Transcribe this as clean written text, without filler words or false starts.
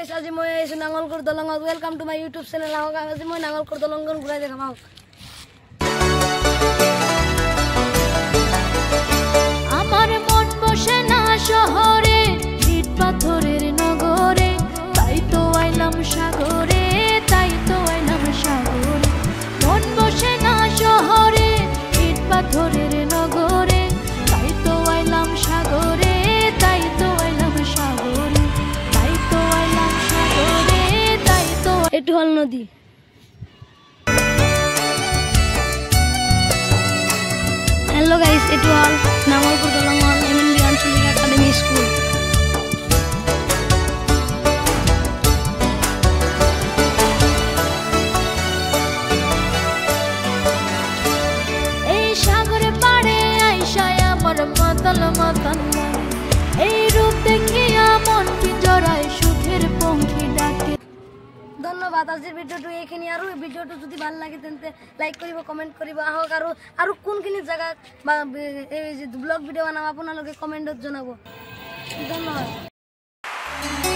guys আজি মই আইছো নাঙ্গলকোট দলঙত welcome to my YouTube channel আহক আজি মই নাঙ্গলকোট দলংখন ঘুরাই দেখাম আহক আমার মন বসে না শহরে ইট পাথরের নগরে তাই তো আইলাম সাগরে তাই তো আইলাম সাগরে মন বসে না শহরে ইট পাথরের নগরে তাই তো আইলাম সাগরে তাই তো আইলাম সাগরে তাই তো আইলাম সাগরে তাই তো এটু হল নদী হ্যালো গাইস এটু হল নাঙ্গলকোট দলং হল এমএনবি আঞ্চলিক একাডেমি স্কুল এই সাগরে পাড়ে আইসায় আমার মাতাল মাতাল এই রূপ দেখিয়া মন কি জড়ায় সুখের পঙ্খী ডাকে ধন্যবাদ আজিৰ ভিডিওটো এইখিনি আৰু ভিডিওটো যদি ভাল লাগে তেন্তে লাইক কৰিব কমেন্ট কৰিব আহক আৰু কোনখিনি জায়গা বা এই যে ব্লগ ভিডিও বানাম আপোনালোকে কমেন্টত জনাব ধন্যবাদ